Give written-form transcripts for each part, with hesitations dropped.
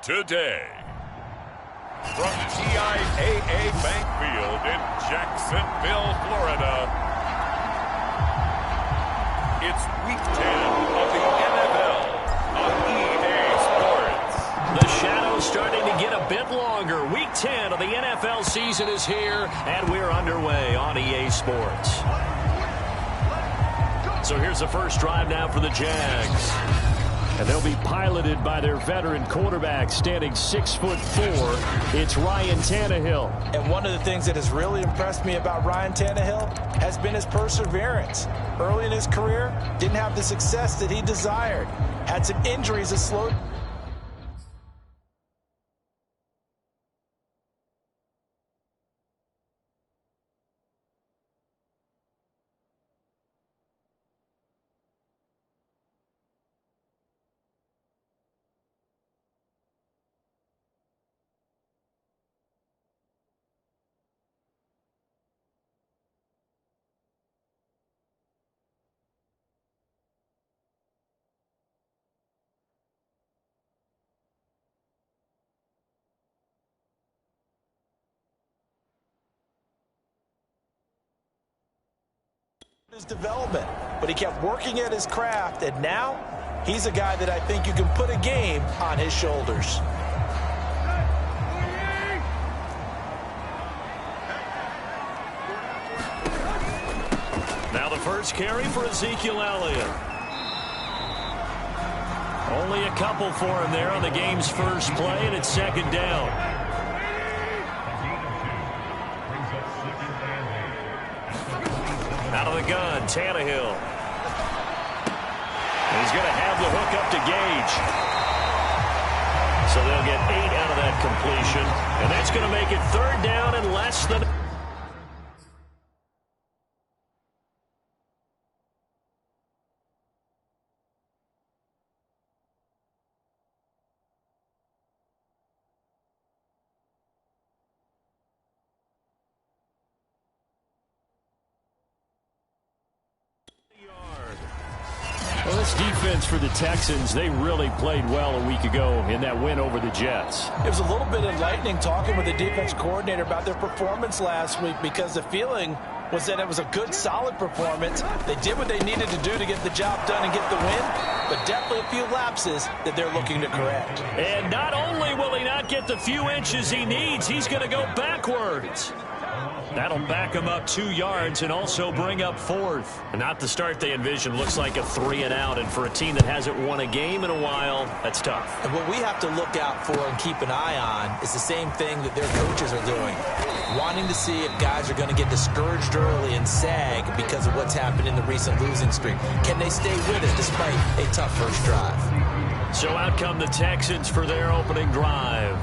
today. From TIAA Bank Field in Jacksonville, Florida, it's Week 10 of the NFL on EA Sports. The shadow's starting to get a bit longer. Week 10 of the NFL season is here, and we're underway on EA Sports. So here's the first drive now for the Jags. And they'll be piloted by their veteran quarterback, standing 6'4". It's Ryan Tannehill. And one of the things that has really impressed me about Ryan Tannehill has been his perseverance. Early in his career, didn't have the success that he desired. Had some injuries that slowed. His development, but he kept working at his craft, and now he's a guy that I think you can put a game on his shoulders. Now the first carry for Ezekiel Elliott. Only a couple for him there on the game's first play, and it's second down. Out of the gun, Tannehill. And he's going to have the hook up to Gage. So they'll get 8 out of that completion. And that's going to make it third down and less than... Well, this defense for the Texans, they really played well a week ago in that win over the Jets. It was a little bit enlightening talking with the defense coordinator about their performance last week, because the feeling was that it was a good, solid performance. They did what they needed to do to get the job done and get the win, but definitely a few lapses that they're looking to correct. And not only will he not get the few inches he needs, he's going to go backwards. That'll back him up 2 yards and also bring up fourth. And not the start they envisioned. Looks like a 3 and out. And for a team that hasn't won a game in a while, that's tough. And what we have to look out for and keep an eye on is the same thing that their coaches are doing. Wanting to see if guys are going to get discouraged early and sag because of what's happened in the recent losing streak. Can they stay with it despite a tough first drive? So out come the Texans for their opening drive.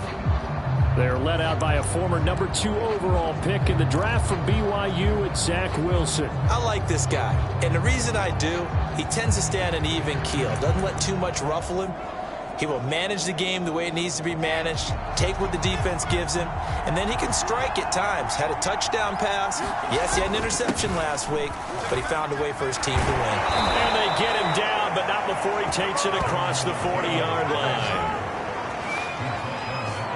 They're led out by a former number 2 overall pick in the draft from BYU, at Zach Wilson. I like this guy, and the reason I do, he tends to stay on an even keel. Doesn't let too much ruffle him. He will manage the game the way it needs to be managed, take what the defense gives him, and then he can strike at times. Had a touchdown pass. Yes, he had an interception last week, but he found a way for his team to win. And they get him down, but not before he takes it across the 40-yard line.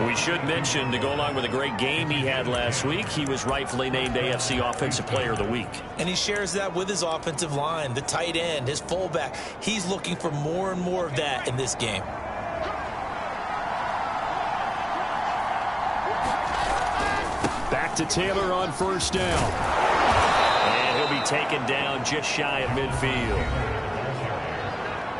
We should mention, to go along with a great game he had last week, he was rightfully named AFC Offensive Player of the Week. And he shares that with his offensive line, the tight end, his fullback. He's looking for more and more of that in this game. Back to Taylor on first down. And he'll be taken down just shy of midfield.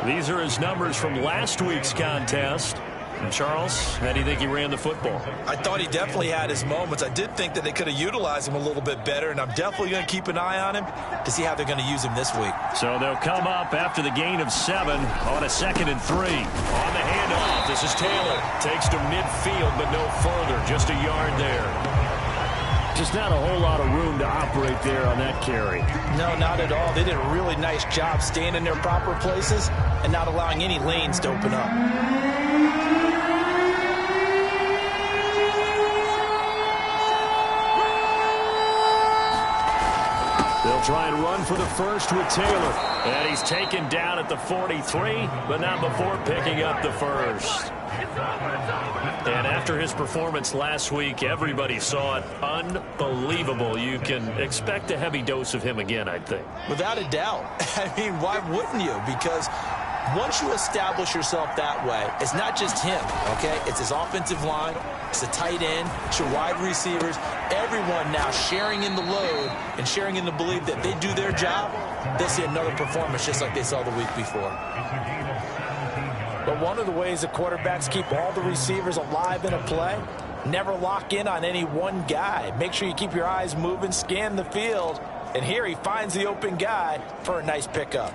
These are his numbers from last week's contest. And Charles, how do you think he ran the football? I thought he definitely had his moments. I did think that they could have utilized him a little bit better, and I'm definitely going to keep an eye on him to see how they're going to use him this week. So they'll come up after the gain of 7 on a 2nd and 3. On the handoff, this is Taylor. Takes to midfield, but no further. Just a yard there. Just not a whole lot of room to operate there on that carry. No, not at all. They did a really nice job staying in their proper places and not allowing any lanes to open up. They'll try and run for the first with Taylor. And he's taken down at the 43, but not before picking up the first. And after his performance last week, everybody saw it. Unbelievable. You can expect a heavy dose of him again, I think. Without a doubt. I mean, why wouldn't you? Because once you establish yourself that way, it's not just him, okay? It's his offensive line, it's the tight end, it's your wide receivers, everyone now sharing in the load and sharing in the belief that they do their job, they'll see another performance just like they saw the week before. But one of the ways the quarterbacks keep all the receivers alive in a play, never lock in on any one guy. Make sure you keep your eyes moving, scan the field, and here he finds the open guy for a nice pickup.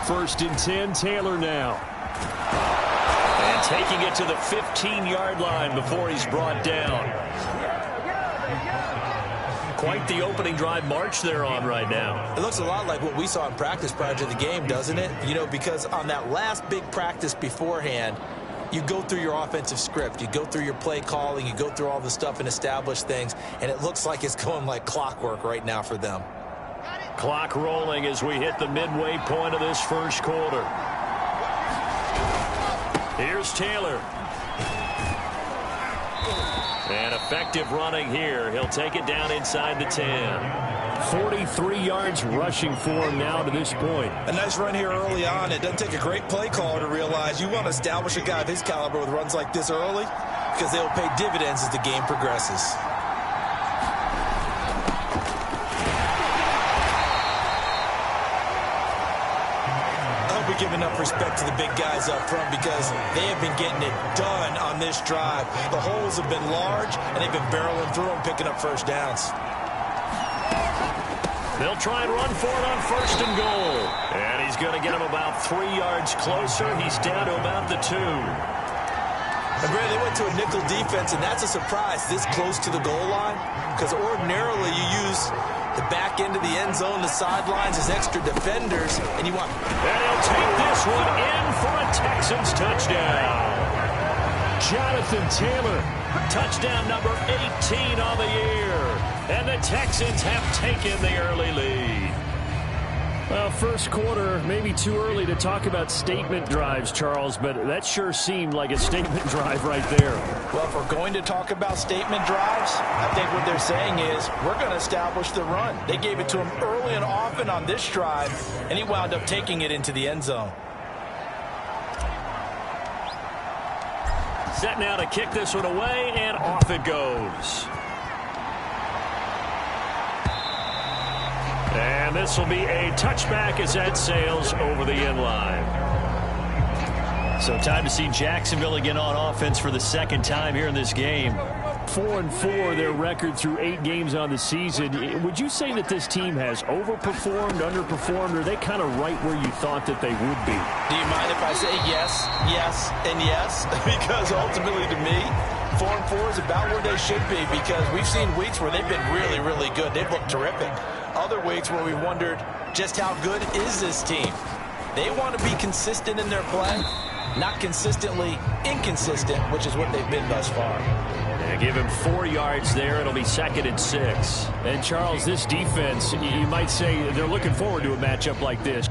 First and 10, Taylor now. And taking it to the 15-yard line before he's brought down. Quite the opening drive march they're on right now. It looks a lot like what we saw in practice prior to the game, doesn't it? You know, because on that last big practice beforehand, you go through your offensive script, you go through your play calling, you go through all the stuff and establish things, and it looks like it's going like clockwork right now for them. Clock rolling as we hit the midway point of this first quarter. Here's Taylor. And effective running here. He'll take it down inside the 10. 43 yards rushing for him now to this point. A nice run here early on. It doesn't take a great play caller to realize you want to establish a guy of his caliber with runs like this early because they will pay dividends as the game progresses. Give enough respect to the big guys up front because they have been getting it done on this drive. The holes have been large, and they've been barreling through them, picking up first downs. They'll try and run for it on first and goal. And he's going to get him about 3 yards closer. He's down to about the 2. And Brad, they went to a nickel defense, and that's a surprise this close to the goal line because ordinarily you use the back end of the end zone, the sidelines as extra defenders, and you want... And he'll take this one in for a Texans touchdown. Jonathan Taylor, touchdown number 18 on the year. And the Texans have taken the early lead. Well, first quarter, maybe too early to talk about statement drives, Charles, but that sure seemed like a statement drive right there. Well, if we're going to talk about statement drives, I think what they're saying is we're going to establish the run. They gave it to him early and often on this drive, and he wound up taking it into the end zone. Set now to kick this one away, and off it goes. And this will be a touchback as that sails over the end line. So time to see Jacksonville again on offense for the second time here in this game. 4-4 their record through 8 games on the season. Would you say that this team has overperformed, underperformed, or are they kind of right where you thought that they would be? Do you mind if I say yes, yes, and yes? Because ultimately to me, 4-4 is about where they should be because we've seen weeks where they've been really, really good. They've looked terrific. Other weeks where we wondered just how good is this team. They want to be consistent in their play, not consistently inconsistent, which is what they've been thus far. Yeah, give him 4 yards there. It'll be 2nd and 6. And, Charles, this defense, you might say they're looking forward to a matchup like this.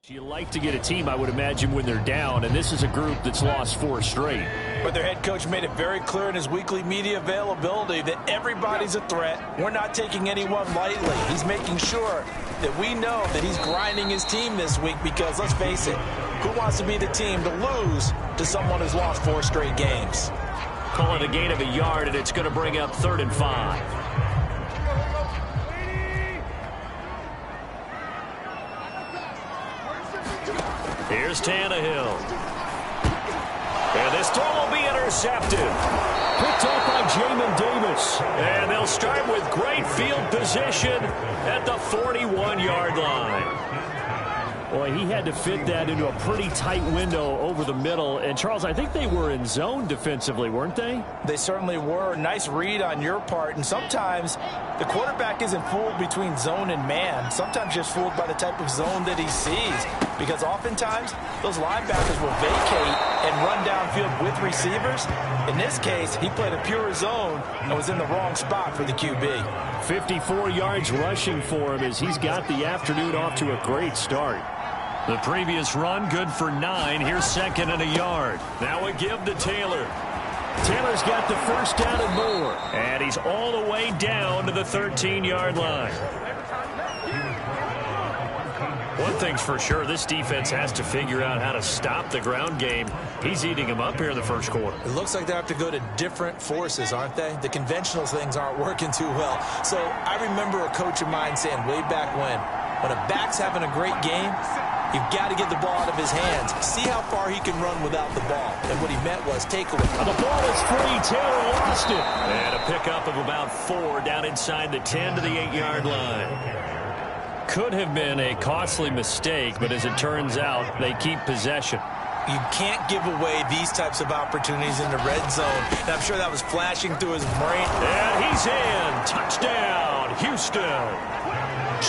You like to get a team, I would imagine, when they're down, and this is a group that's lost 4 straight. But their head coach made it very clear in his weekly media availability that everybody's a threat. We're not taking anyone lightly. He's making sure that we know that he's grinding his team this week because, let's face it, who wants to be the team to lose to someone who's lost 4 straight games? Call it a gain of a yard, and it's going to bring up 3rd and 5. Here's Tannehill. And this throw will be intercepted. Picked up by Jamin Davis. And they'll start with great field position at the 41-yard line. Boy, he had to fit that into a pretty tight window over the middle. And, Charles, I think they were in zone defensively, weren't they? They certainly were. Nice read on your part. And sometimes the quarterback isn't fooled between zone and man. Sometimes just fooled by the type of zone that he sees. Because oftentimes, those linebackers will vacate and run downfield with receivers. In this case, he played a pure zone and was in the wrong spot for the QB. 54 yards rushing for him as he's got the afternoon off to a great start. The previous run, good for 9. Here's 2nd and a yard. Now a give to Taylor. Taylor's got the first down and more. And he's all the way down to the 13-yard line. One thing's for sure, this defense has to figure out how to stop the ground game. He's eating them up here in the first quarter. It looks like they have to go to different forces, aren't they? The conventional things aren't working too well. So I remember a coach of mine saying way back when a back's having a great game, you've got to get the ball out of his hands. See how far he can run without the ball. And what he meant was take away. The ball is free. Taylor lost it. And a pickup of about 4 down inside the 10 to the 8-yard line. Could have been a costly mistake, but as it turns out, they keep possession. You can't give away these types of opportunities in the red zone. And I'm sure that was flashing through his brain. And he's in. Touchdown, Houston.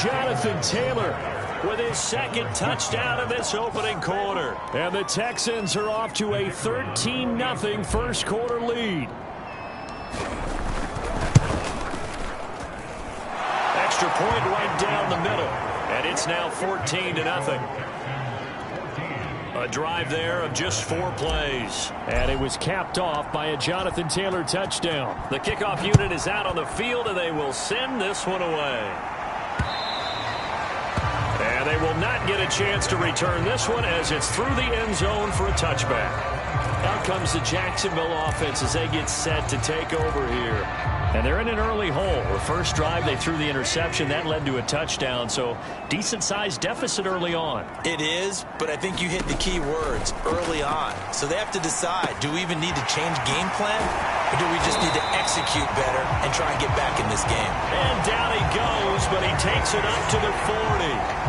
Jonathan Taylor with his 2nd touchdown of this opening quarter. And the Texans are off to a 13-0 first quarter lead. Extra point right down the middle. And it's now 14-0. A drive there of just 4 plays. And it was capped off by a Jonathan Taylor touchdown. The kickoff unit is out on the field, and they will send this one away. And they will not get a chance to return this one as it's through the end zone for a touchback. Out comes the Jacksonville offense as they get set to take over here. And they're in an early hole. The first drive, they threw the interception. That led to a touchdown, so decent-sized deficit early on. It is, but I think you hit the key words, early on. So they have to decide, do we even need to change game plan, or do we just need to execute better and try and get back in this game? And down he goes, but he takes it up to the 40.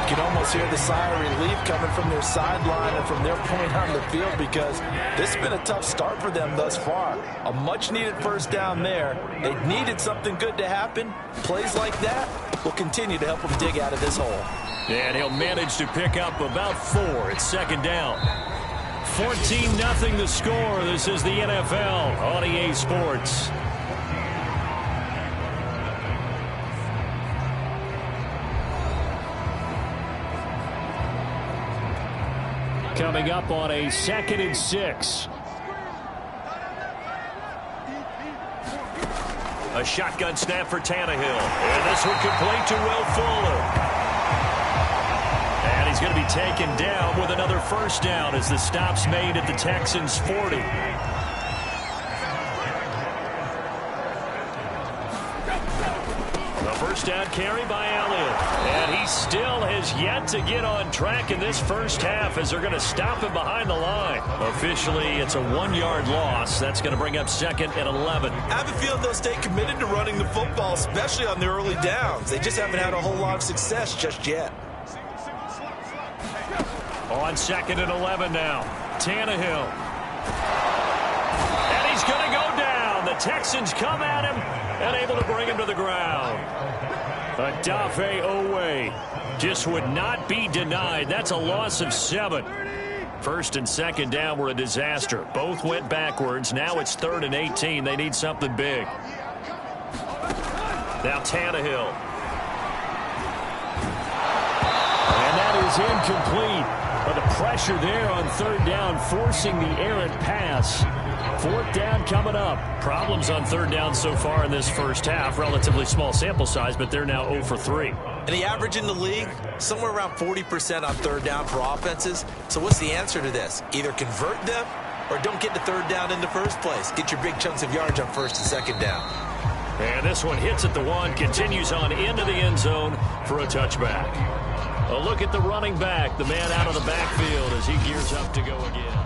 You can almost hear the sigh of relief coming from their sideline and from their point on the field because this has been a tough start for them thus far. A much-needed first down there. They needed something good to happen. Plays like that will continue to help them dig out of this hole. And he'll manage to pick up about 4. It's 2nd down. 14-0 the score. This is the NFL on EA Sports. Coming up on a 2nd and 6. A shotgun snap for Tannehill. And this one complete to Will Fuller. And he's going to be taken down with another first down as the stop's made at the Texans' 40. First down carry by Elliott. And he still has yet to get on track in this first half as they're going to stop him behind the line. Officially, it's a 1-yard loss. That's going to bring up 2nd and 11. I have a feeling they'll stay committed to running the football, especially on the early downs. They just haven't had a whole lot of success just yet. On 2nd and 11 now. Tannehill. And he's going to go down. The Texans come at him and able to bring him to the ground. Odafe Owe just would not be denied. That's a loss of 7. First and 2nd down were a disaster. Both went backwards. Now it's 3rd and 18. They need something big. Now Tannehill. And that is is incomplete. But the pressure there on third down, forcing the errant pass. Fourth down coming up. Problems on third down so far in this first half. Relatively small sample size, but they're now 0 for 3. And the average in the league, somewhere around 40% on third down for offenses. So what's the answer to this? Either convert them or don't get to third down in the first place. Get your big chunks of yards on first and second down. And this one hits at the 1, continues on into the end zone for a touchback. A look at the running back, the man out of the backfield as he gears up to go again.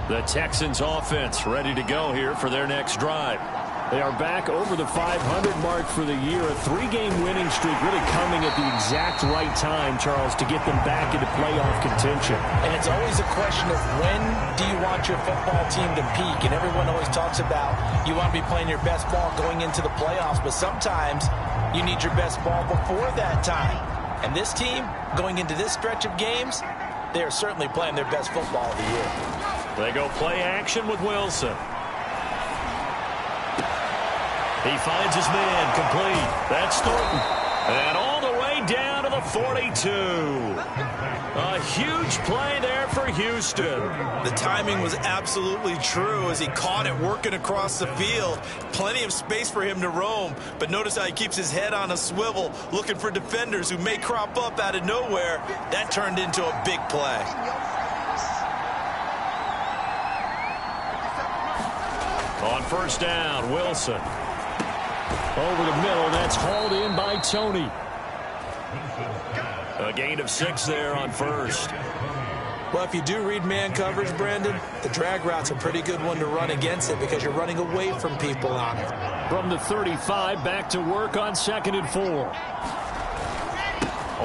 The Texans offense ready to go here for their next drive. They are back over the 500 mark for the year. A 3-game winning streak really coming at the exact right time, Charles, to get them back into playoff contention. And it's always a question of when do you want your football team to peak? And everyone always talks about you want to be playing your best ball going into the playoffs, but sometimes you need your best ball before that time. And this team, going into this stretch of games, they are certainly playing their best football of the year. They go play action with Wilson. He finds his man complete. That's Thornton. And all the way down to the 42. A huge play there for Houston. The timing was absolutely true as he caught it working across the field. Plenty of space for him to roam. But notice how he keeps his head on a swivel, looking for defenders who may crop up out of nowhere. That turned into a big play. On first down, Wilson. Over the middle, that's hauled in by Tony. A gain of 6 there on first. Well, if you do read man coverage, Brandon, the drag route's a pretty good one to run against it because you're running away from people on it. From the 35, back to work on 2nd and 4.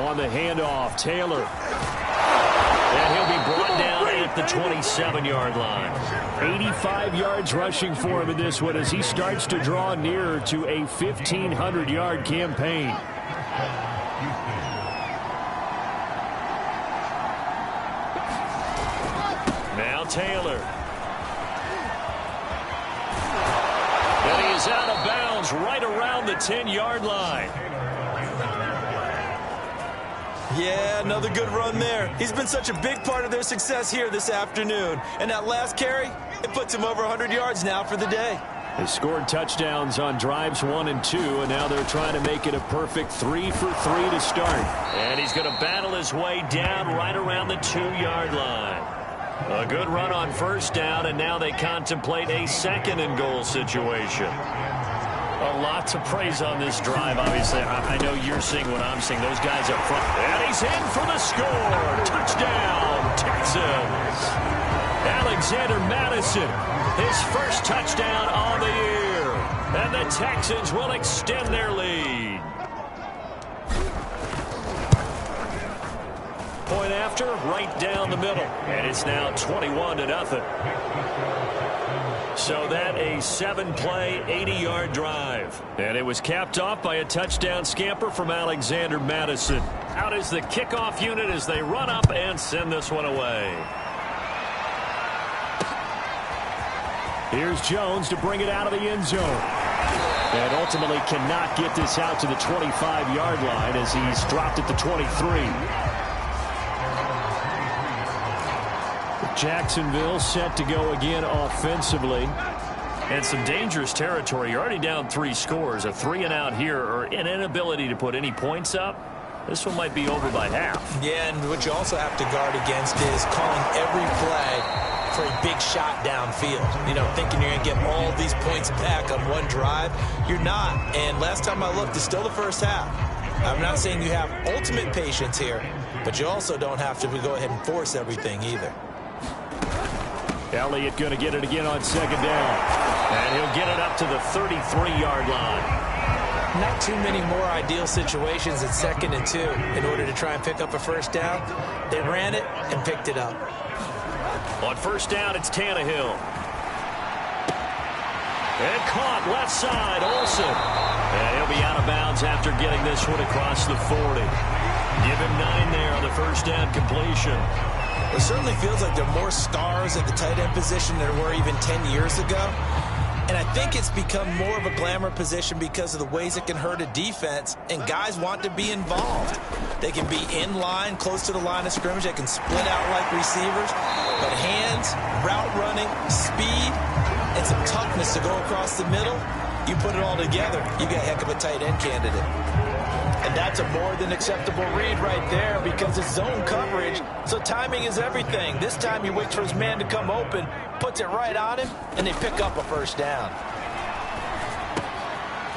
On the handoff, Taylor. And he'll be brought down at the 27-yard line. 85 yards rushing for him in this one as he starts to draw nearer to a 1,500-yard campaign. Now Taylor. And he is out of bounds right around the 10-yard line. Yeah, another good run there. He's been such a big part of their success here this afternoon. And that last carry, it puts him over 100 yards now for the day. They scored touchdowns on drives 1 and 2, and now they're trying to make it a perfect 3 for 3 to start. And he's going to battle his way down right around the 2-yard line. A good run on first down, and now they contemplate a 2nd and goal situation. A lot to praise on this drive, obviously. I know you're seeing what I'm seeing. Those guys up front. And he's in for the score. Touchdown, Texans. Alexander Madison, his first touchdown on the year. And the Texans will extend their lead. Point after, right down the middle. And it's now 21-0. So that a 7-play, 80-yard drive. And it was capped off by a touchdown scamper from Alexander Madison. Out is the kickoff unit as they run up and send this one away. Here's Jones to bring it out of the end zone. And ultimately cannot get this out to the 25-yard line as he's dropped at the 23. Jacksonville set to go again offensively. And some dangerous territory. You're already down 3 scores. A 3-and-out here or an inability to put any points up. This one might be over by half. Yeah, and what you also have to guard against is calling every play for a big shot downfield. You know, thinking you're going to get all these points back on one drive. You're not. And last time I looked, it's still the first half. I'm not saying you have ultimate patience here, but you also don't have to go ahead and force everything either. Elliott going to get it again on 2nd down. And he'll get it up to the 33-yard line. Not too many more ideal situations at 2nd and 2 in order to try and pick up a first down. They ran it and picked it up. On first down, it's Tannehill. And caught left side, Olsen. And he'll be out of bounds after getting this one across the 40. Give him 9 there on the first down completion. It certainly feels like there are more stars at the tight end position than there were even 10 years ago. And I think it's become more of a glamour position because of the ways it can hurt a defense, and guys want to be involved. They can be in line, close to the line of scrimmage. They can split out like receivers. But hands, route running, speed, and some toughness to go across the middle, you put it all together, you got a heck of a tight end candidate. And that's a more than acceptable read right there because it's zone coverage, so timing is everything. This time he waits for his man to come open, puts it right on him, and they pick up a first down.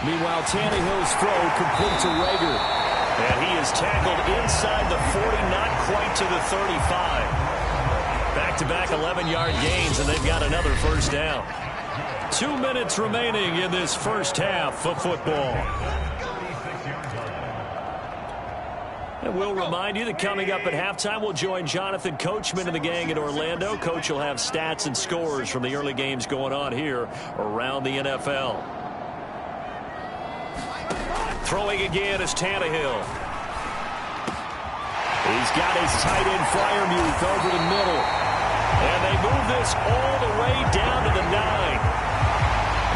Meanwhile, Tannehill's throw complete to Rager. And he is tackled inside the 40, not quite to the 35. Back-to-back 11-yard gains, and they've got another first down. 2 minutes remaining in this first half of football. And we'll remind you that coming up at halftime, we'll join Jonathan Coachman and the gang in Orlando. Coach will have stats and scores from the early games going on here around the NFL. Throwing again is Tannehill. He's got his tight end Freiermuth over the middle. And they move this all the way down to the 9.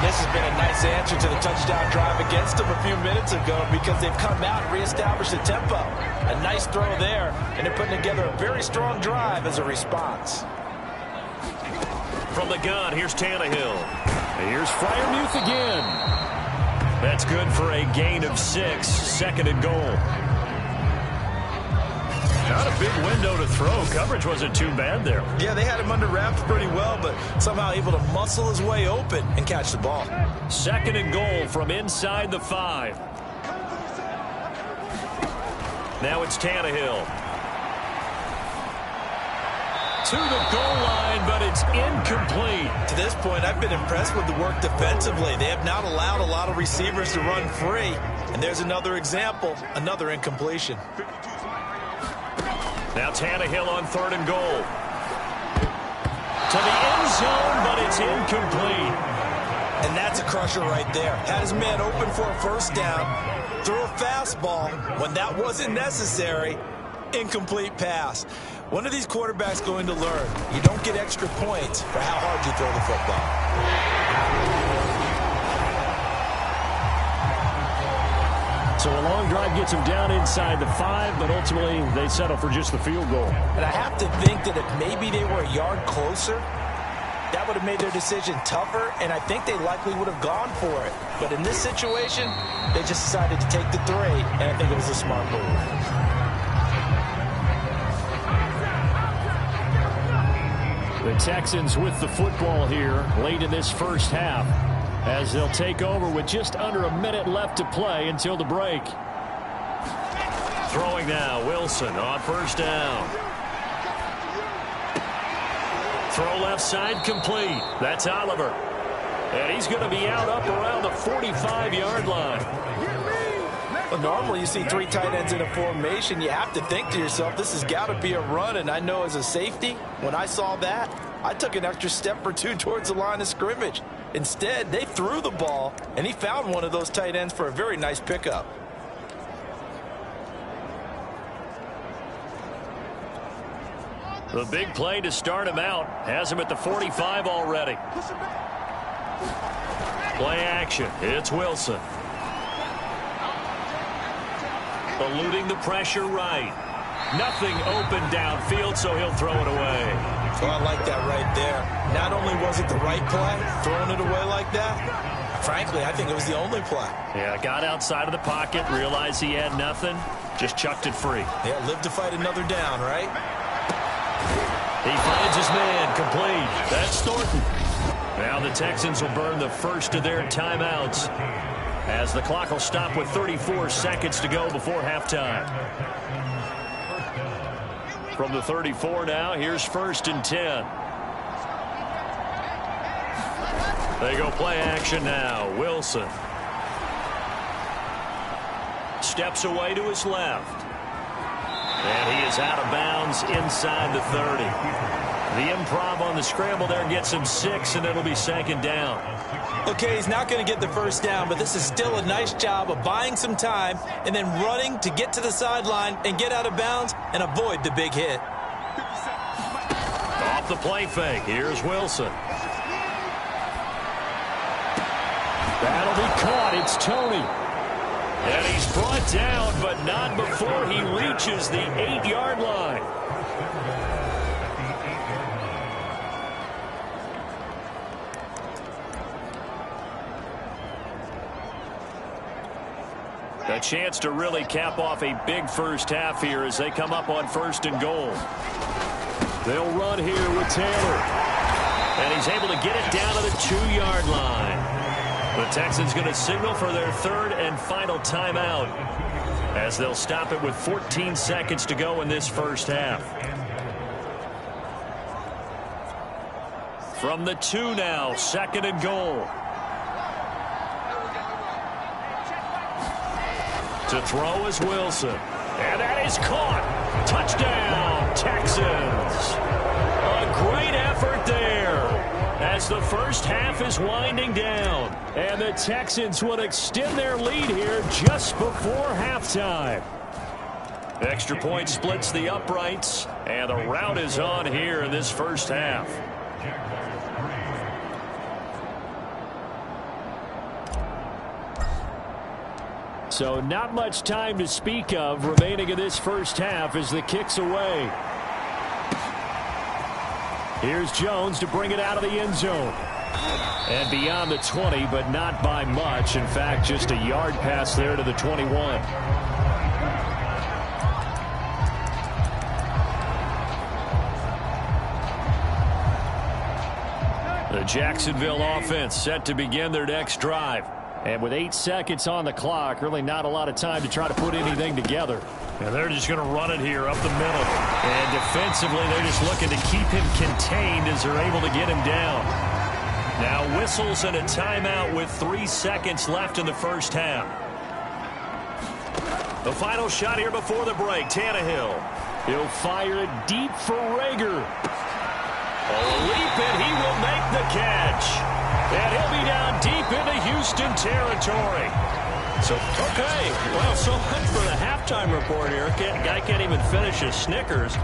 This has been a nice answer to the touchdown drive against them a few minutes ago because they've come out and reestablished the tempo. A nice throw there, and they're putting together a very strong drive as a response. From the gun, here's Tannehill. And here's Freiermuth again. That's good for a gain of 6, second and goal. Not a big window to throw. Coverage wasn't too bad there. Yeah, they had him under wraps pretty well, but somehow able to muscle his way open and catch the ball. Second and goal from inside the 5. Now it's Tannehill. To the goal line, but it's incomplete. To this point, I've been impressed with the work defensively. They have not allowed a lot of receivers to run free. And there's another example, another incompletion. Now Tannehill on third and goal. To the end zone, but it's incomplete. And that's a crusher right there. Had his man open for a first down, threw a fastball when that wasn't necessary, incomplete pass. One of these quarterbacks going to learn, you don't get extra points for how hard you throw the football. So a long drive gets them down inside the 5, but ultimately they settle for just the field goal. And I have to think that if maybe they were a yard closer, that would have made their decision tougher, and I think they likely would have gone for it. But in this situation, they just decided to take the 3, and I think it was a smart move. The Texans with the football here late in this first half, as they'll take over with just under a minute left to play until the break. Throwing now, Wilson on first down. Throw left side complete. That's Oliver. And he's going to be out up around the 45-yard line. Well, normally you see 3 tight ends in a formation. You have to think to yourself, this has got to be a run. And I know as a safety, when I saw that, I took an extra step or 2 towards the line of scrimmage. Instead, they threw the ball, and he found one of those tight ends for a very nice pickup. The big play to start him out has him at the 45 already. Play action. It's Wilson. Eluding the pressure right. Nothing open downfield, so he'll throw it away. Well, I like that right there. Not only was it the right play, throwing it away like that, frankly, I think it was the only play. Yeah, got outside of the pocket, realized he had nothing, just chucked it free. Yeah, live to fight another down, right? He finds his man, complete. That's Thornton. Now the Texans will burn the first of their timeouts, as the clock will stop with 34 seconds to go before halftime. From the 34 now, here's 1st and 10. They go play action now. Wilson steps away to his left. And he is out of bounds inside the 30. The improv on the scramble there gets him 6, and it'll be 2nd down. Okay, he's not going to get the first down, but this is still a nice job of buying some time and then running to get to the sideline and get out of bounds and avoid the big hit. Off the play fake, here's Wilson. That'll be caught. It's Tony. And he's brought down, but not before he reaches the 8-yard line. A chance to really cap off a big first half here as they come up on 1st and goal. They'll run here with Taylor. And he's able to get it down to the 2-yard line. The Texans going to signal for their 3rd and final timeout as they'll stop it with 14 seconds to go in this first half. From the 2 now, 2nd and goal. To throw is Wilson. And that is caught. Touchdown, Texans. A great effort there as the first half is winding down. And the Texans will extend their lead here just before halftime. Extra point splits the uprights, and the rout is on here in this first half. So not much time to speak of remaining in this first half as the kick's away. Here's Jones to bring it out of the end zone. And beyond the 20, but not by much. In fact, just a yard pass there to the 21. The Jacksonville offense set to begin their next drive. And with 8 seconds on the clock, really not a lot of time to try to put anything together. And they're just going to run it here up the middle. And defensively, they're just looking to keep him contained as they're able to get him down. Now whistles and a timeout with 3 seconds left in the first half. The final shot here before the break, Tannehill. He'll fire it deep for Rager. A leap, and he will make the catch. And he'll be down deep into Houston territory. So, okay, well, so much for the halftime report here. Guy can't even finish his Snickers.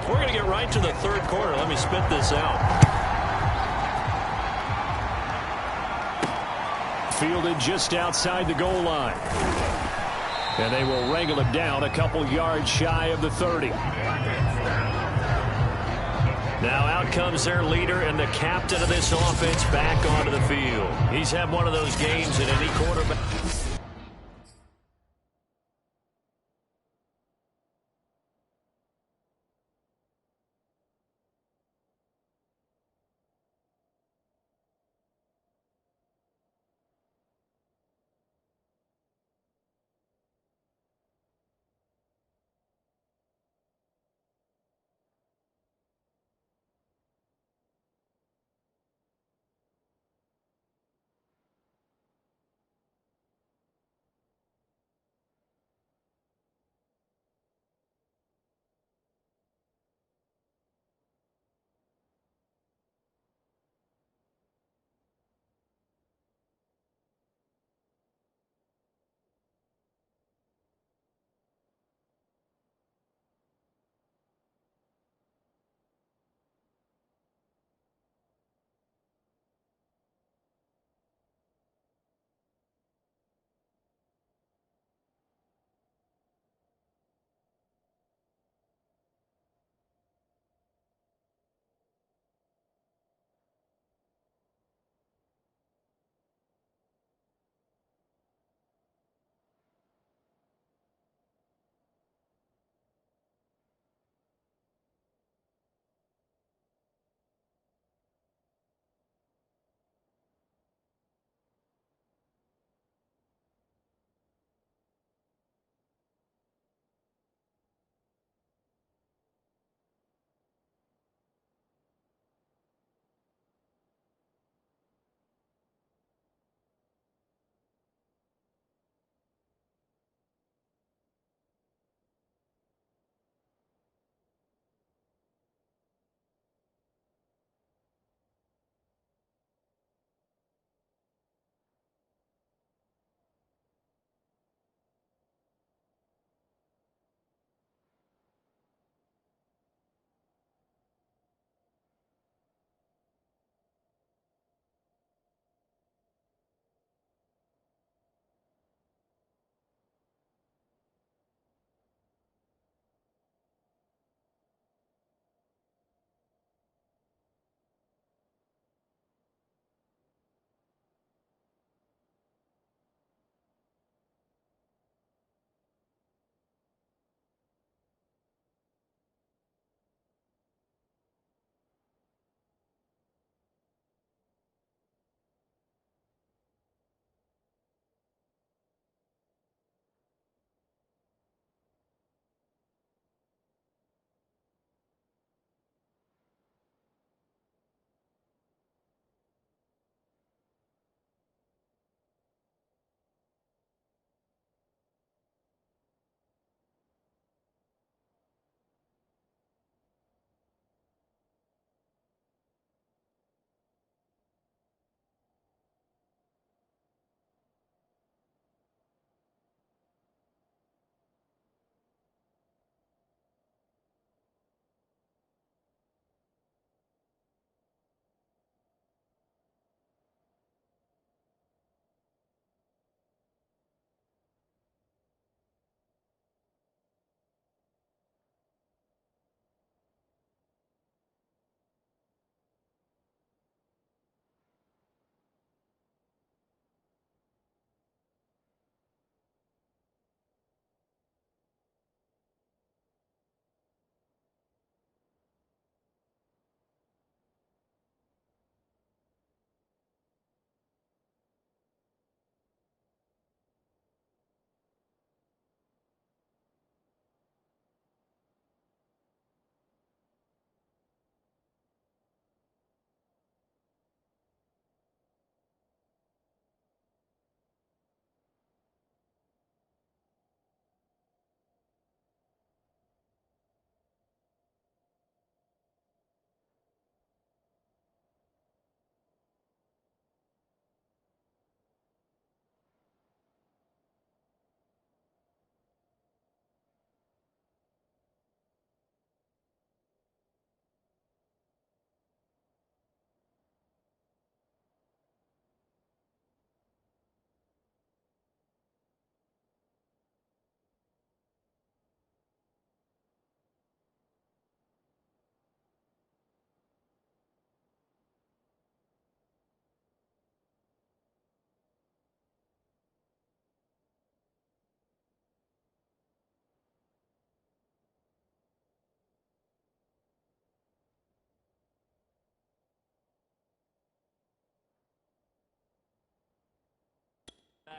We're going to get right to the 3rd quarter. Let me spit this out. Fielded just outside the goal line. And they will wrangle him down a couple yards shy of the 30. Now out comes their leader and the captain of this offense back onto the field. He's had one of those games that any quarterback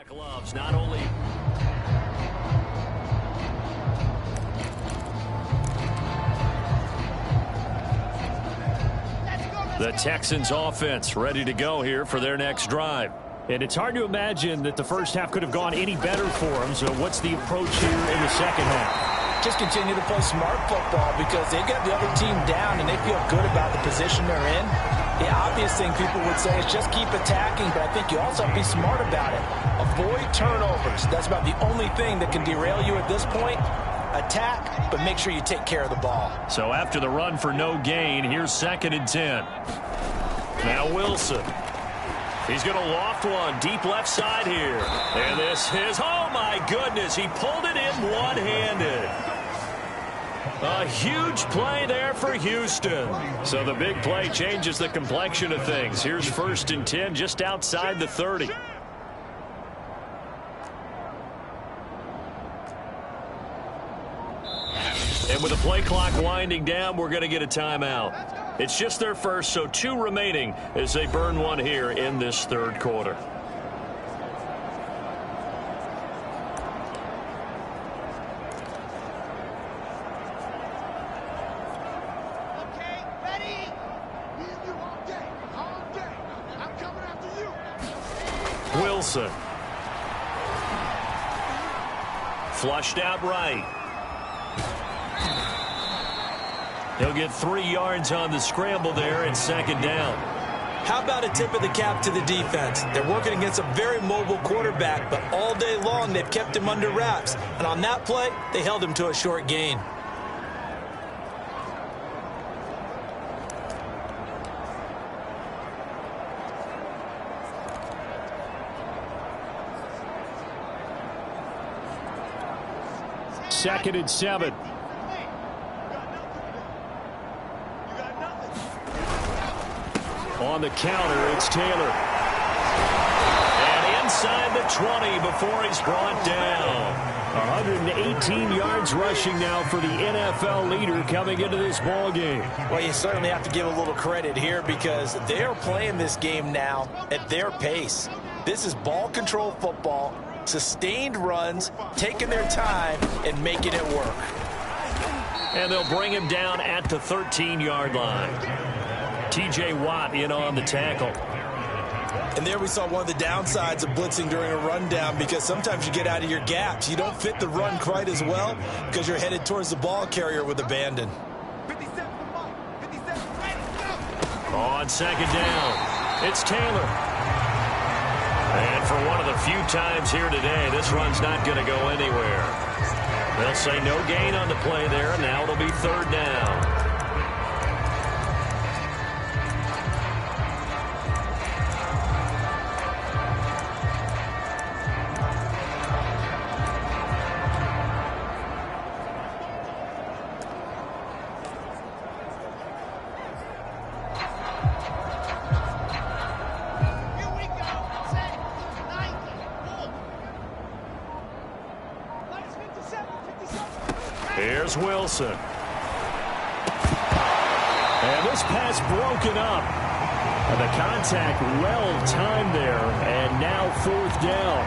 gloves, not only... The Texans offense ready to go here for their next drive. And it's hard to imagine that the first half could have gone any better for them. So what's the approach here in the second half? Just continue to play smart football because they've got the other team down and they feel good about the position they're in. The obvious thing people would say is just keep attacking, but I think you also have to be smart about it. Avoid turnovers. That's about the only thing that can derail you at this point. Attack, but make sure you take care of the ball. So after the run for no gain, here's 2nd and 10. Now Wilson. He's going to loft one deep left side here. And this is, oh my goodness, he pulled it in one-handed. A huge play there for Houston. So the big play changes the complexion of things. Here's 1st and 10 just outside the 30. And with the play clock winding down, we're going to get a timeout. It's just their first, so 2 remaining as they burn one here in this 3rd quarter. Okay, ready? Me and you all day. I'm coming after you. Wilson. Flushed out right. He'll get 3 yards on the scramble there and 2nd down. How about a tip of the cap to the defense? They're working against a very mobile quarterback, but all day long they've kept him under wraps. And on that play, they held him to a short gain. Second and 7. On the counter, it's Taylor. And inside the 20 before he's brought down. 118 yards rushing now for the NFL leader coming into this ball game. Well, you certainly have to give a little credit here because they are playing this game now at their pace. This is ball control football, sustained runs, taking their time and making it work. And they'll bring him down at the 13-yard line. T.J. Watt in on the tackle. And there we saw one of the downsides of blitzing during a rundown because sometimes you get out of your gaps. You don't fit the run quite as well because you're headed towards the ball carrier with abandon. On 2nd down, it's Taylor. And for one of the few times here today, this run's not going to go anywhere. They'll say no gain on the play there, and now it'll be 3rd down. Here's Wilson. And this pass broken up. And the contact well timed there. And now 4th down.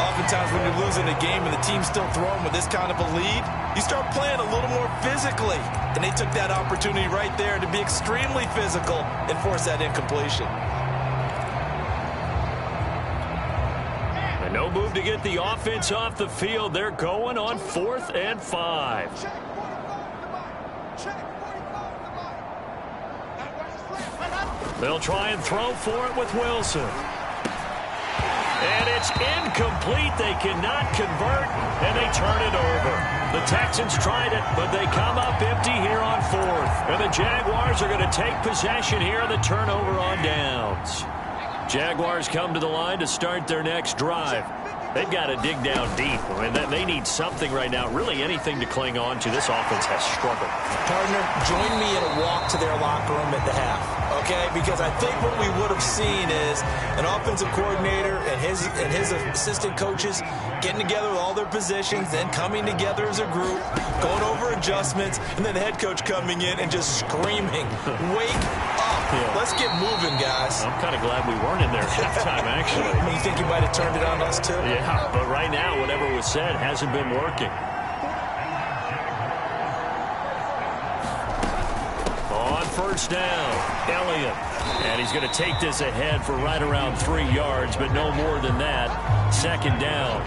Oftentimes when you're losing a game and the team's still throwing with this kind of a lead, you start playing a little more physically. And they took that opportunity right there to be extremely physical and force that incompletion. No move to get the offense off the field. They're going on 4th and 5. They'll try and throw for it with Wilson. And it's incomplete. They cannot convert, and they turn it over. The Texans tried it, but they come up empty here on 4th. And the Jaguars are going to take possession here. The turnover on downs. Jaguars come to the line to start their next drive. They've got to dig down deep. I mean, they need something right now, really anything to cling on to. This offense has struggled. Partner, join me in a walk to their locker room at the half, okay? Because I think what we would have seen is an offensive coordinator and his assistant coaches getting together with all their positions, then coming together as a group, going over adjustments, and then the head coach coming in and just screaming, wake up. Yeah. Let's get moving, guys. I'm kind of glad we weren't in there at halftime, actually. You think you might have turned it on us, too? Yeah, but right now, whatever was said hasn't been working. On first down, Elliott. And he's going to take this ahead for right around 3 yards, but no more than that. Second down.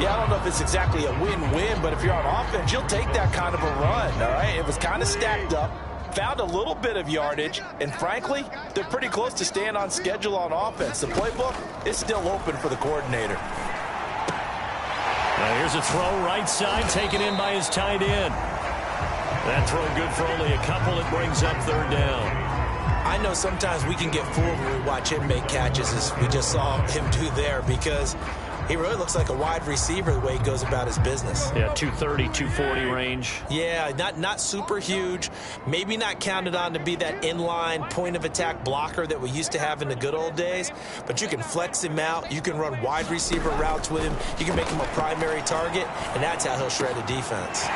Yeah, I don't know if it's exactly a win-win, but if you're on offense, you'll take that kind of a run, all right? It was kind of stacked up, found a little bit of yardage, and frankly, they're pretty close to staying on schedule on offense. The playbook is still open for the coordinator. Now here's a throw right side, taken in by his tight end. That throw good for only a couple. It brings up third down. I know sometimes we can get fooled when we watch him make catches, as we just saw him do there, because he really looks like a wide receiver the way he goes about his business. Yeah, 230, 240 range. Yeah, not super huge. Maybe not counted on to be that inline point-of-attack blocker that we used to have in the good old days, but you can flex him out. You can run wide receiver routes with him. You can make him a primary target, and that's how he'll shred a defense.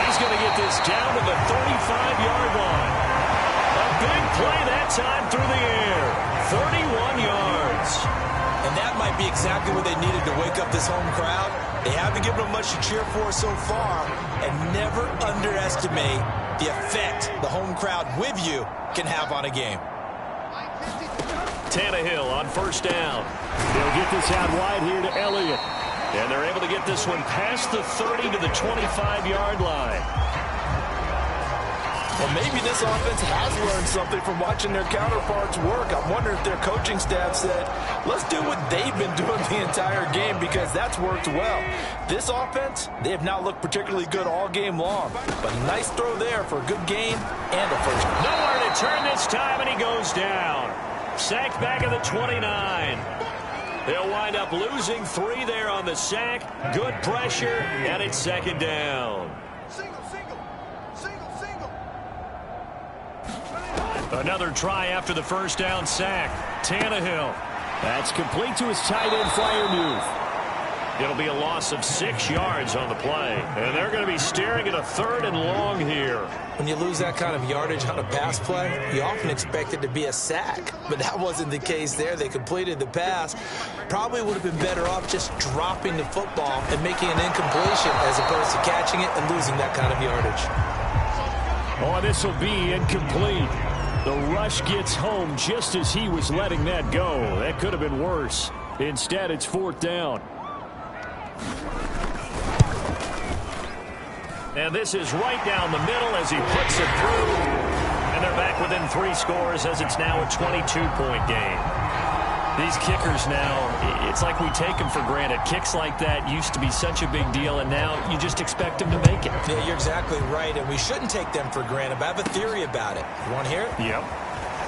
He's going to get this down to the 35-yard line. A big play that time through the air. 31 yards. And that might be exactly what they needed to wake up this home crowd. They haven't given them much to cheer for so far, and never underestimate the effect the home crowd with you can have on a game. Tannehill on first down. They'll get this out wide here to Elliott. And they're able to get this one past the 30 to the 25-yard line. Well, maybe this offense has learned something from watching their counterparts work. I'm wondering if their coaching staff said, let's do what they've been doing the entire game, because that's worked well. This offense, they have not looked particularly good all game long. But a nice throw there for a good gain and a first. Nowhere to turn this time, and he goes down. Sacked back at the 29. They'll wind up losing 3 there on the sack. Good pressure, and it's second down. Another try after the first down sack. Tannehill. That's complete to his tight end, Freiermuth. It'll be a loss of 6 yards on the play. And they're going to be staring at a 3rd and long here. When you lose that kind of yardage on a pass play, you often expect it to be a sack. But that wasn't the case there. They completed the pass. Probably would have been better off just dropping the football and making an incompletion as opposed to catching it and losing that kind of yardage. Oh, this will be incomplete. The rush gets home just as he was letting that go. That could have been worse. Instead, it's 4th down. And this is right down the middle as he puts it through. And they're back within 3 scores as it's now a 22-point game. These kickers now, it's like we take them for granted. Kicks like that used to be such a big deal, and now you just expect them to make it. Yeah, you're exactly right, and we shouldn't take them for granted. But I have a theory about it. You want to hear it? Yep.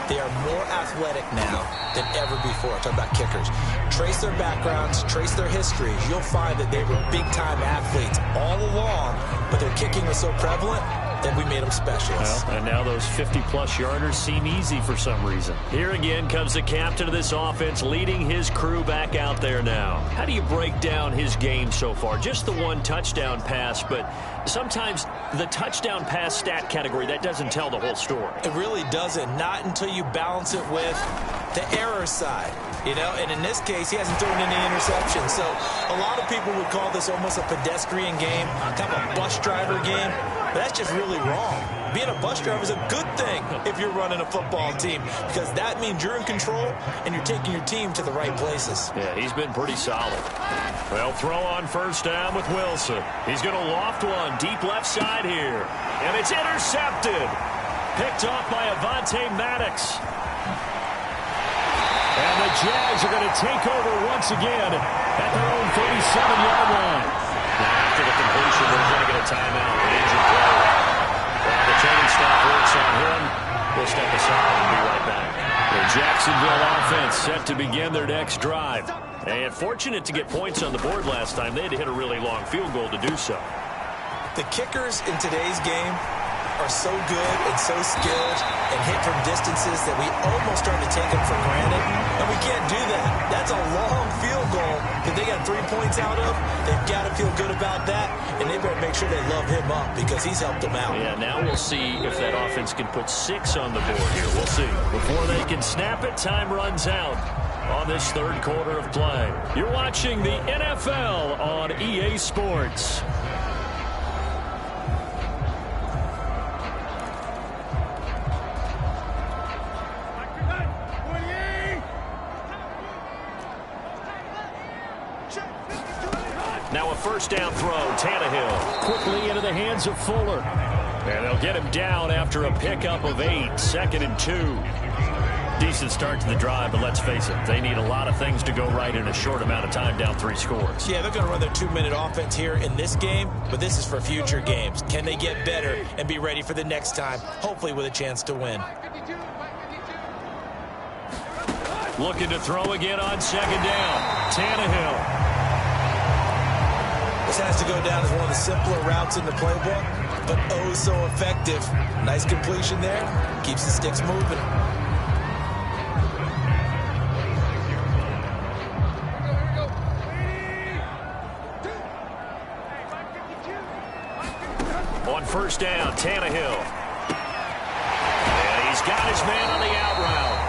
They are more athletic now than ever before. Talk about kickers. Trace their backgrounds, trace their histories. You'll find that they were big-time athletes all along, but their kicking was so prevalent that we made them specialists. Well, and now those 50-plus yarders seem easy for some reason. Here again comes the captain of this offense, leading his crew back out there now. How do you break down his game so far? Just the 1 touchdown pass, but sometimes the touchdown pass stat category, that doesn't tell the whole story. It really doesn't. Not until you balance it with the error side. You know, and in this case, he hasn't thrown any interceptions. So a lot of people would call this almost a pedestrian game, kind of a bus driver game. But that's just really wrong. Being a bus driver is a good thing if you're running a football team, because that means you're in control and you're taking your team to the right places. Yeah, he's been pretty solid. Well, throw on first down with Wilson. He's going to loft one deep left side here. And it's intercepted. Picked off by Avonte Maddox. And the Jags are going to take over once again at their own 37-yard line. Now, after the completion, they're going to get a timeout. An injured player. While the training staff works on him, we'll step aside and be right back. The Jacksonville offense set to begin their next drive. And fortunate to get points on the board last time. They had to hit a really long field goal to do so. The kickers in today's game are so good and so skilled and hit from distances that we almost start to take them for granted, and we can't do that. That's a long field goal that they got 3 points out of. They've got to feel good about that, and they better make sure they love him up because he's helped them out. Yeah, now we'll see if that offense can put 6 on the board here. We'll see. Before they can snap it, time runs out on this third quarter of play. You're watching the NFL on EA Sports. Now a first down throw, Tannehill. Quickly into the hands of Fuller. And they'll get him down after a pickup of 8, 2nd and 2. Decent start to the drive, but let's face it, they need a lot of things to go right in a short amount of time, down 3 scores. Yeah, they're going to run their 2-minute offense here in this game, but this is for future games. Can they get better and be ready for the next time, hopefully with a chance to win? Looking to throw again on 2nd down. Tannehill. This has to go down as one of the simpler routes in the playbook, but oh so effective. Nice completion there. Keeps the sticks moving. On first down, Tannehill. And he's got his man on the out route.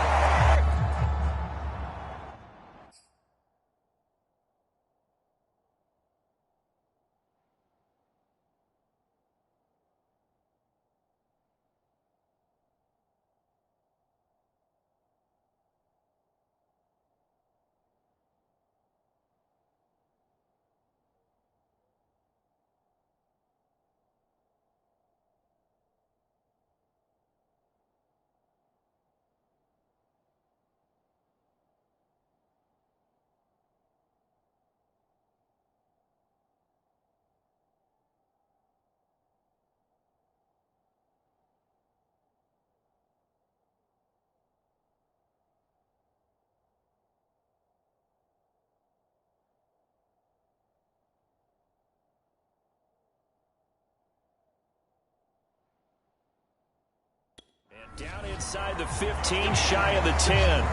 Down inside the 15, shy of the 10.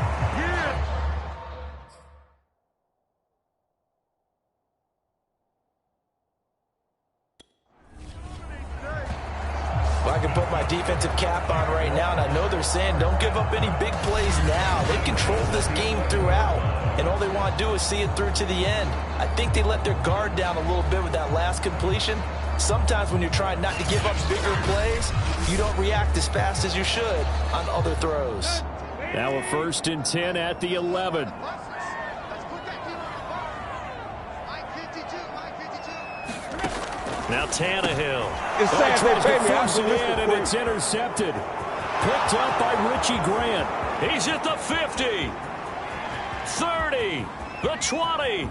Well, I can put my defensive cap on right now, and I know they're saying don't give up any big plays now. They've controlled this game throughout, and all they want to do is see it through to the end. I think they let their guard down a little bit with that last completion. Sometimes when you're trying not to give up bigger plays, you don't react as fast as you should on other throws. Now a 1st and 10 at the 11. Now Tannehill. It's Tries to force it in, and it's intercepted. Picked up by Richie Grant. He's at the 50. 30. The 20.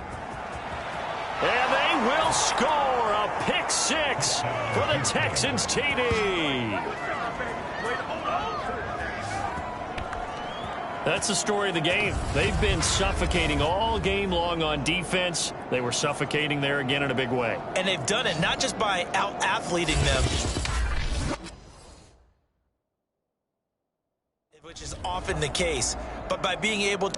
And they will score a pick 6 for the Texans TD. That's the story of the game. They've been suffocating all game long on defense. They were suffocating there again in a big way. And they've done it not just by out-athleting them, which is often the case, but by being able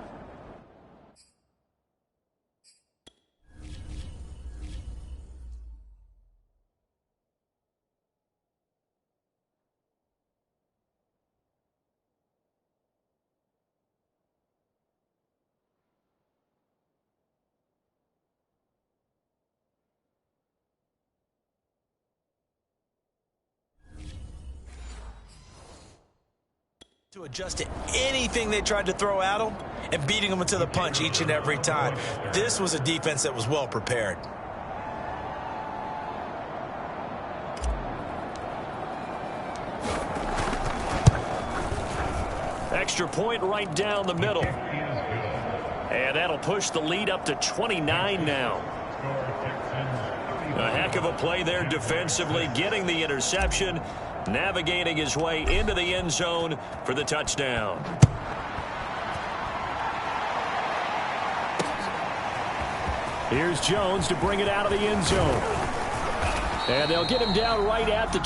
to adjust to anything they tried to throw at them and beating them into the punch each and every time. This was a defense that was well prepared. Extra point right down the middle. And that'll push the lead up to 29 now. A heck of a play there defensively, getting the interception, navigating his way into the end zone for the touchdown. Here's Jones to bring it out of the end zone. And they'll get him down right at the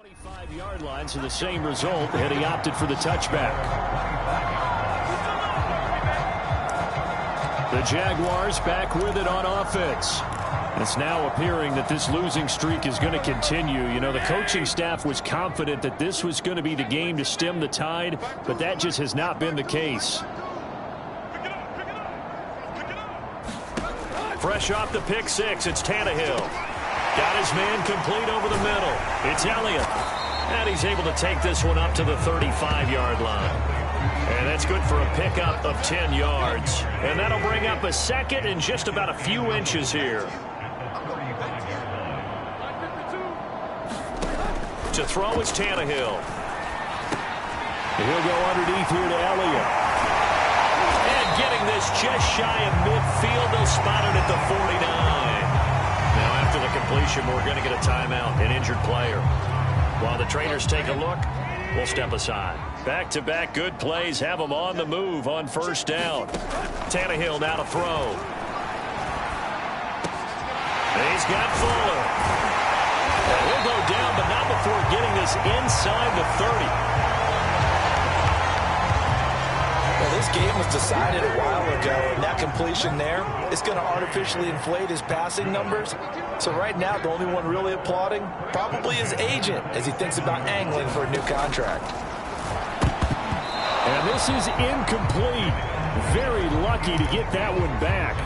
25-yard line, so the same result, and he opted for the touchback. The Jaguars back with it on offense. It's now appearing that this losing streak is going to continue. You know, the coaching staff was confident that this was going to be the game to stem the tide, but that just has not been the case. Fresh off the pick six, it's Tannehill. Got his man complete over the middle. It's Elliott. And he's able to take this one up to the 35-yard line. And that's good for a pickup of 10 yards. And that'll bring up a second and just about a few inches here. To throw is Tannehill. He'll go underneath here to Elliott. And getting this just shy of midfield, they'll spot it at the 49. Now after the completion, we're going to get a timeout, an injured player. While the trainers take a look, we'll step aside. Back-to-back good plays have them on the move on first down. Tannehill now to throw. He's got Fuller. And he'll go down, but not before getting this inside the 30. Well, this game was decided a while ago, and that completion there is going to artificially inflate his passing numbers. So right now, the only one really applauding probably his agent as he thinks about angling for a new contract. And this is incomplete. Very lucky to get that one back.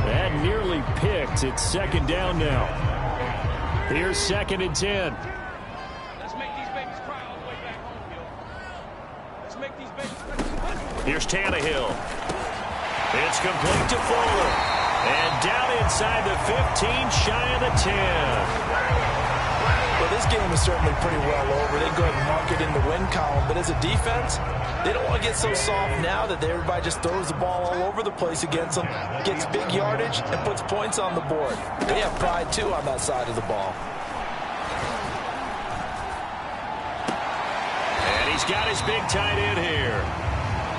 That nearly picked. It's second down now. Here's second and 10. Let's make these babies cry all the way back home, yo. Let's make these babies cry. Here's Tannehill. It's complete to Fuller. And down inside the 15, shy of the 10. Well, this game is certainly pretty well over. They go ahead and mark it in the win column. But as a defense, they don't want to get so soft now that everybody just throws the ball all over the place against them, gets big yardage, and puts points on the board. They have pride, too, on that side of the ball. And he's got his big tight end here.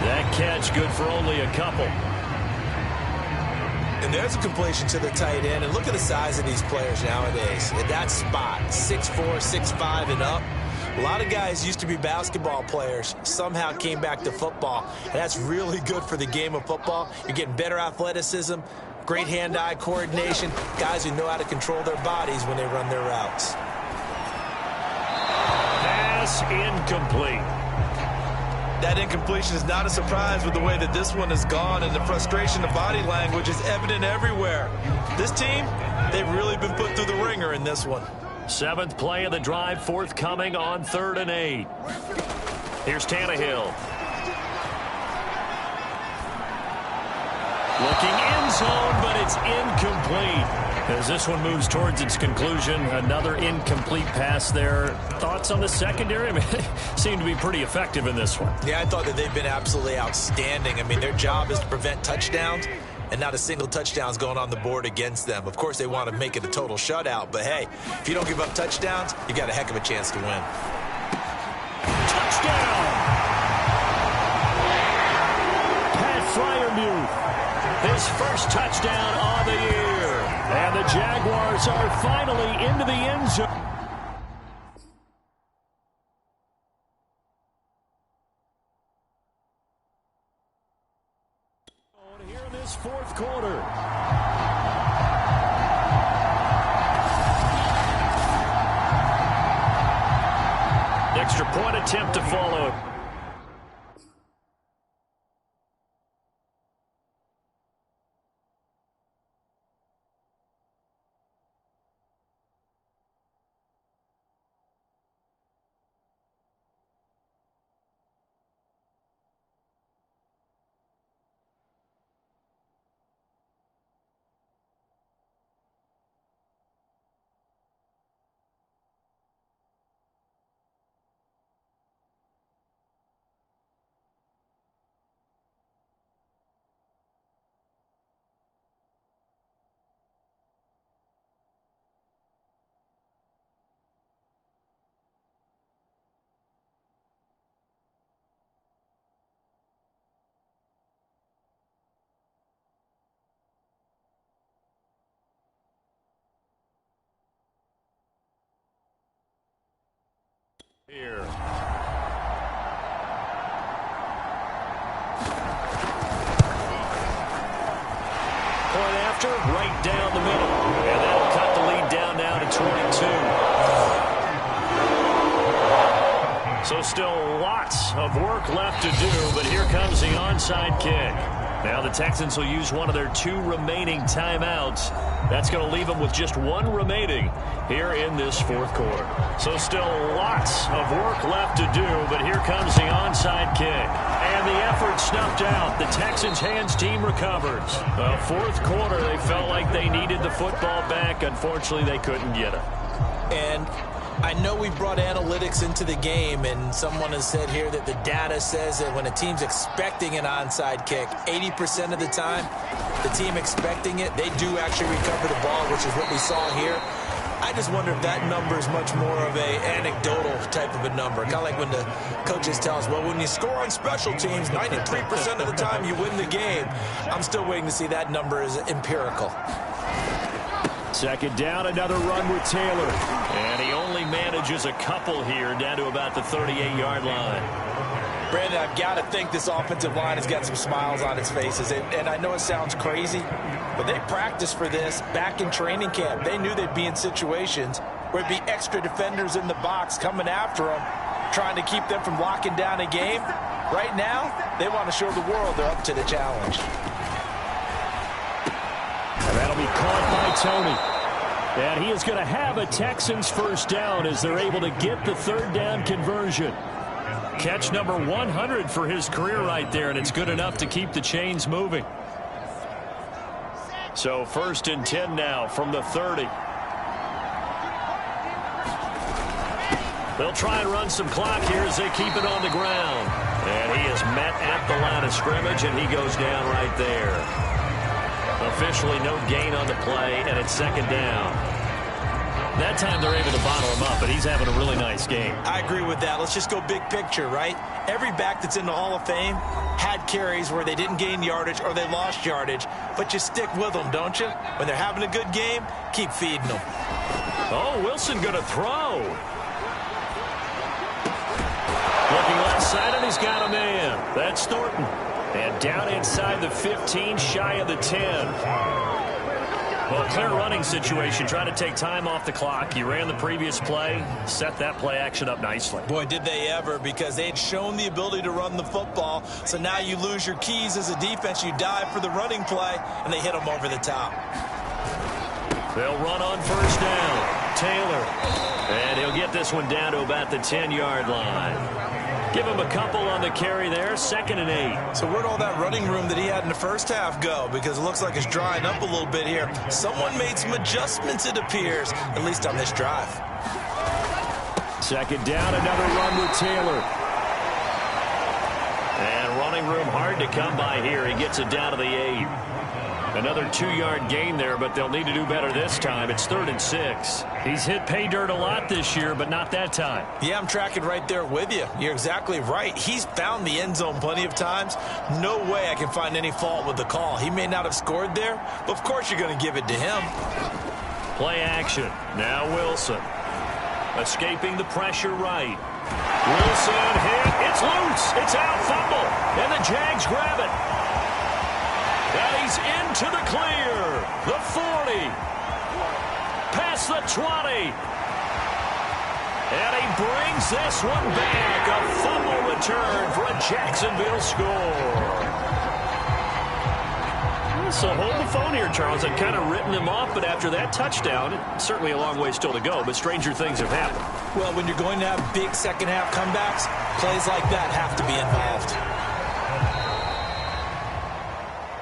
That catch good for only a couple. And there's a completion to the tight end. And look at the size of these players nowadays. At that spot, 6'4", 6'5", and up. A lot of guys used to be basketball players, somehow came back to football. And that's really good for the game of football. You're getting better athleticism, great hand-eye coordination, guys who know how to control their bodies when they run their routes. Pass incomplete. That incompletion is not a surprise with the way that this one has gone, and the frustration of body language is evident everywhere. This team, they've really been put through the ringer in this one. Seventh play of the drive, forthcoming on 3rd and 8. Here's Tannehill. Looking end zone, but it's incomplete. As this one moves towards its conclusion, another incomplete pass there. Thoughts on the secondary? I mean, they seem to be pretty effective in this one. Yeah, I thought that they've been absolutely outstanding. I mean, their job is to prevent touchdowns, and not a single touchdown's going on the board against them. Of course, they want to make it a total shutout, but hey, if you don't give up touchdowns, you got a heck of a chance to win. Touchdown! Pat Freiermuth, his first touchdown on the year. And the Jaguars are finally into the end zone. Here in this fourth quarter. Extra point attempt to follow. Here. Point after, right down the middle. And that'll cut the lead down now to 22. So still lots of work left to do, but here comes the onside kick. Now the Texans will use one of their 2 remaining timeouts. That's going to leave them with just 1 remaining here in this 4th quarter. So still lots of work left to do, but here comes the onside kick. And the effort snuffed out. The Texans hands team recovers. 4th quarter, they felt like they needed the football back. Unfortunately, they couldn't get it. And I know we brought analytics into the game, and someone has said here that the data says that when a team's expecting an onside kick, 80% of the time, the team expecting it, they do actually recover the ball, which is what we saw here. I just wonder if that number is much more of a anecdotal type of a number. Kind of like when the coaches tell us, well, when you score on special teams, 93% of the time you win the game. I'm still waiting to see that number is empirical. Second down, another run with Taylor. And he only manages a couple here down to about the 38-yard line. Brandon, I've got to think this offensive line has got some smiles on its faces. And I know it sounds crazy, but they practiced for this back in training camp. They knew they'd be in situations where it'd be extra defenders in the box coming after them, trying to keep them from locking down a game. Right now, they want to show the world they're up to the challenge. And that'll be caught by Tony. And he is going to have a Texans first down as they're able to get the 3rd down conversion. Catch number 100 for his career right there, and it's good enough to keep the chains moving. So 1st and 10 now from the 30. They'll try and run some clock here as they keep it on the ground. And he is met at the line of scrimmage, and he goes down right there. Officially no gain on the play, and it's 2nd down. That time they're able to bottle him up, but he's having a really nice game. I agree with that. Let's just go big picture, right? Every back that's in the Hall of Fame had carries where they didn't gain yardage or they lost yardage, but you stick with them, don't you? When they're having a good game, keep feeding them. Oh, Wilson going to throw. Looking left side, and he's got a man. That's Thornton. And down inside the 15, shy of the 10. Well, clear running situation. Trying to take time off the clock. He ran the previous play, set that play action up nicely. Boy, did they ever, because they had shown the ability to run the football. So now you lose your keys as a defense. You dive for the running play, and they hit them over the top. They'll run on 1st down. Taylor. And he'll get this one down to about the 10-yard line. Give him a couple on the carry there, 2nd and 8. So where'd all that running room that he had in the first half go? Because it looks like it's drying up a little bit here. Someone made some adjustments, it appears, at least on this drive. 2nd down, another run with Taylor. And running room hard to come by here. He gets it down to the 8. Another 2-yard gain there, but they'll need to do better this time. It's 3rd and 6. He's hit pay dirt a lot this year, but not that time. Yeah, I'm tracking right there with you. You're exactly right. He's found the end zone plenty of times. No way I can find any fault with the call. He may not have scored there, but of course you're going to give it to him. Play action. Now Wilson. Escaping the pressure right. Wilson hit. It's loose. It's out. Fumble. And the Jags grab it. And he's into the clear. The 40. Past the 20. And he brings this one back. A fumble return for a Jacksonville score. So hold the phone here, Charles. I've kind of written him off, but after that touchdown, certainly a long way still to go, but stranger things have happened. Well, when you're going to have big second-half comebacks, plays like that have to be involved.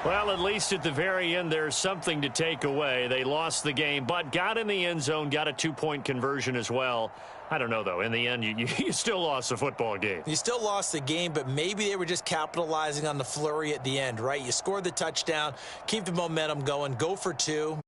Well, at least at the very end, there's something to take away. They lost the game, but got in the end zone, got a 2-point conversion as well. I don't know, though. In the end, you still lost the football game. You still lost the game, but maybe they were just capitalizing on the flurry at the end, right? You scored the touchdown, keep the momentum going, go for 2.